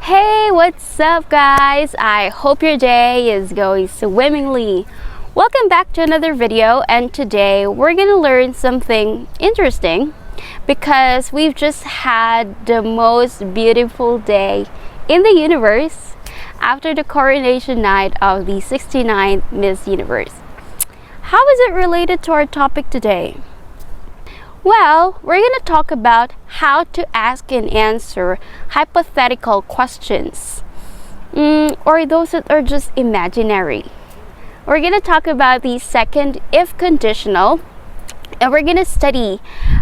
Hey, what's up guys? I hope your day is going swimmingly. Welcome back to another video, and today we're gonna learn something interesting because we've just had the most beautiful day in the universe after the coronation night of the 69th Miss Universe. How is it related to our topic today? Well, we're going to talk about how to ask and answer hypothetical questions, or those that are just imaginary. We're going to talk about the second if conditional, and we're going to study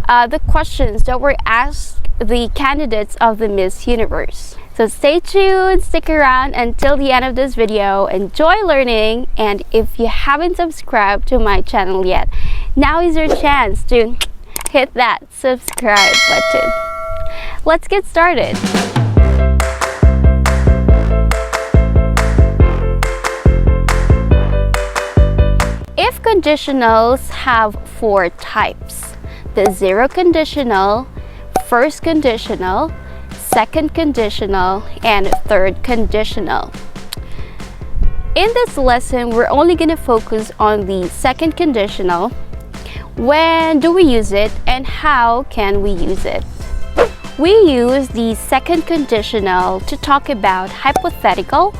the questions that were asked the candidates of the Miss Universe. So stay tuned, stick around until the end of this video. Enjoy learning, and if you haven't subscribed to my channel yet, now is your chance to hit that subscribe button. Let's get started. If conditionals have four types: the zero conditional, first conditional, second conditional, and third conditional. In this lesson, we're only going to focus on the second conditional. When do we use it and how can we use it? We use the second conditional to talk about hypothetical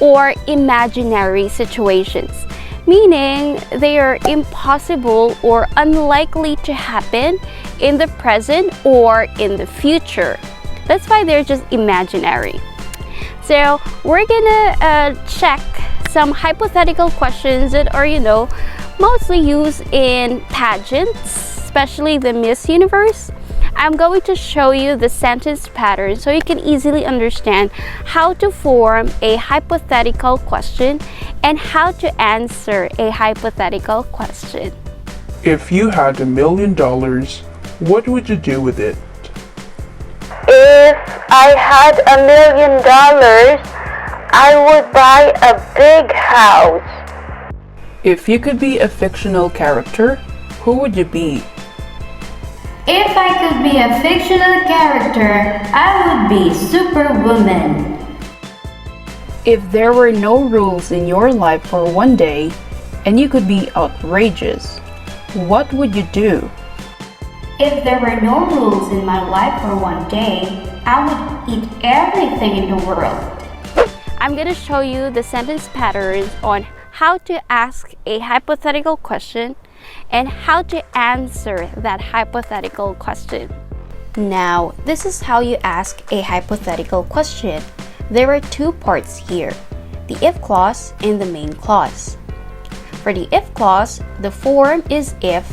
or imaginary situations, meaning they are impossible or unlikely to happen in the present or in the future. That's why they're just imaginary. So we're gonna check some hypothetical questions that are, mostly used in pageants, especially the Miss Universe. I'm going to show you the sentence pattern so you can easily understand how to form a hypothetical question and how to answer a hypothetical question. If you had $1 million, what would you do with it? If I had $1 million, I would buy a big house. If you could be a fictional character, who would you be? If I could be a fictional character, I would be Superwoman. If there were no rules in your life for one day and you could be outrageous, what would you do? If there were no rules in my life for one day, I would eat everything in the world. I'm going to show you the sentence patterns on how to ask a hypothetical question and how to answer that hypothetical question. Now, this is how you ask a hypothetical question. There are two parts here: the if clause and the main clause. For the if clause, the form is if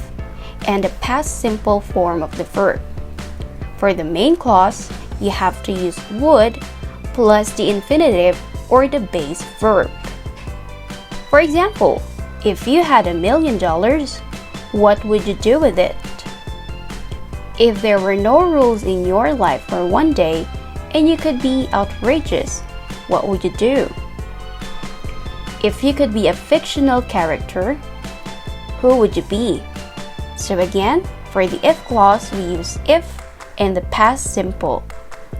and the past simple form of the verb. For the main clause, you have to use would plus the infinitive or the base verb. For example, if you had $1 million, what would you do with it? If there were no rules in your life for one day and you could be outrageous, what would you do? If you could be a fictional character, who would you be? So again, for the if clause, we use if and the past simple,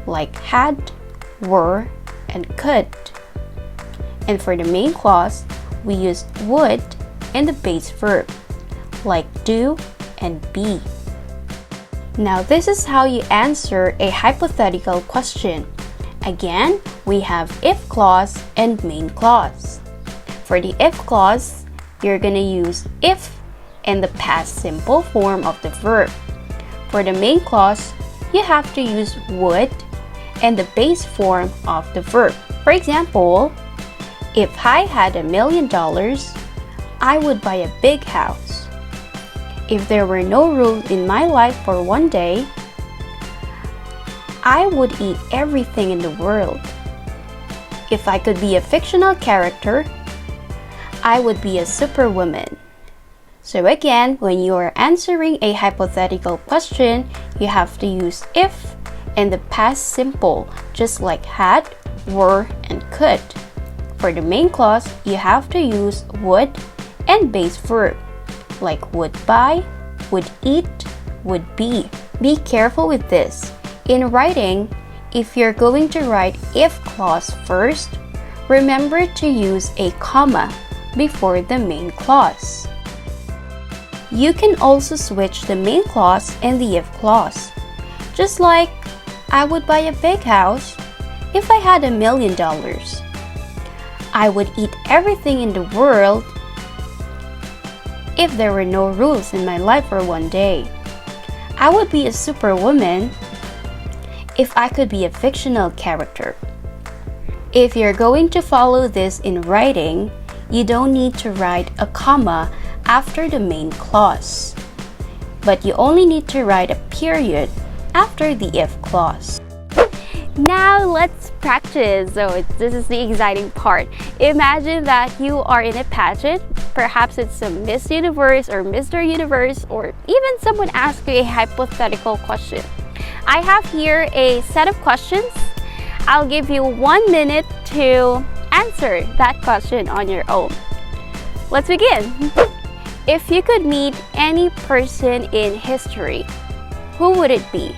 like had, were, and could. And for the main clause, we use would and the base verb, like do and be. Now this is how you answer a hypothetical question. Again, we have if clause and main clause. For the if clause, you're gonna use if and the past simple form of the verb. For the main clause, you have to use would and the base form of the verb. For example, if I had $1 million, I would buy a big house. If there were no rules in my life for one day, I would eat everything in the world. If I could be a fictional character, I would be a superwoman. So again, when you are answering a hypothetical question, you have to use if and the past simple, just like had, were, and could. For the main clause, you have to use would and base verb, like would buy, would eat, would be. Be careful with this. In writing, If you're going to write if clause first, remember to use a comma before the main clause. You can also switch the main clause and the if clause. Just like, I would buy a big house if I had $1 million. I would eat everything in the world if there were no rules in my life for one day. I would be a superwoman if I could be a fictional character. If you're going to follow this in writing, you don't need to write a comma after the main clause, but you only need to write a period after the if clause. Now let's practice. So this is the exciting part. Imagine that you are in a pageant. Perhaps it's a Miss Universe or Mr. Universe, or even someone asks you a hypothetical question. I have here a set of questions. I'll give you 1 minute to answer that question on your own. Let's begin. If you could meet any person in history, who would it be?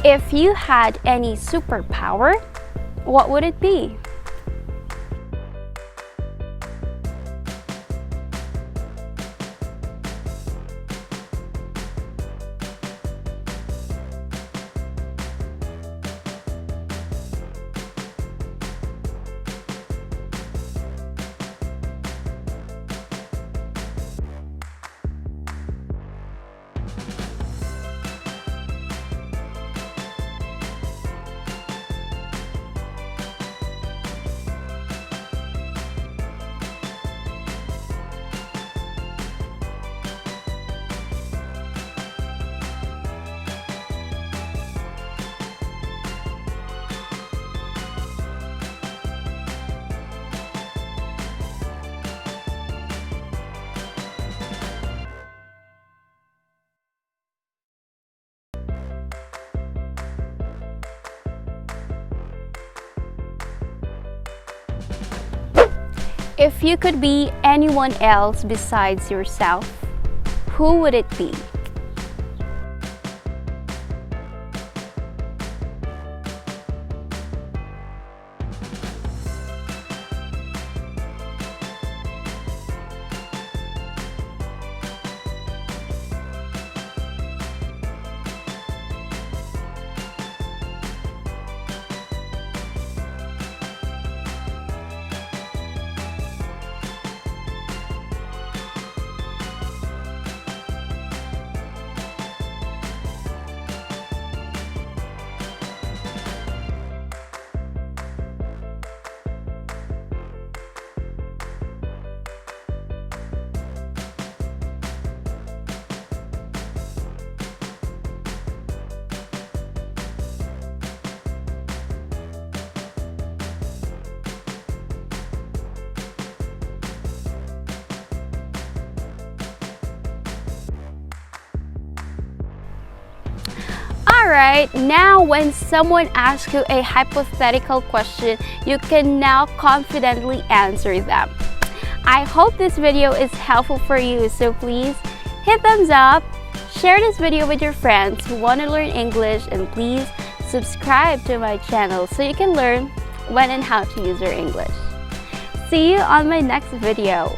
If you had any superpower, what would it be? If you could be anyone else besides yourself, who would it be? Alright, now when someone asks you a hypothetical question, you can now confidently answer them. I hope this video is helpful for you, so please hit thumbs up, share this video with your friends who want to learn English, and please subscribe to my channel so you can learn when and how to use your English. See you on my next video.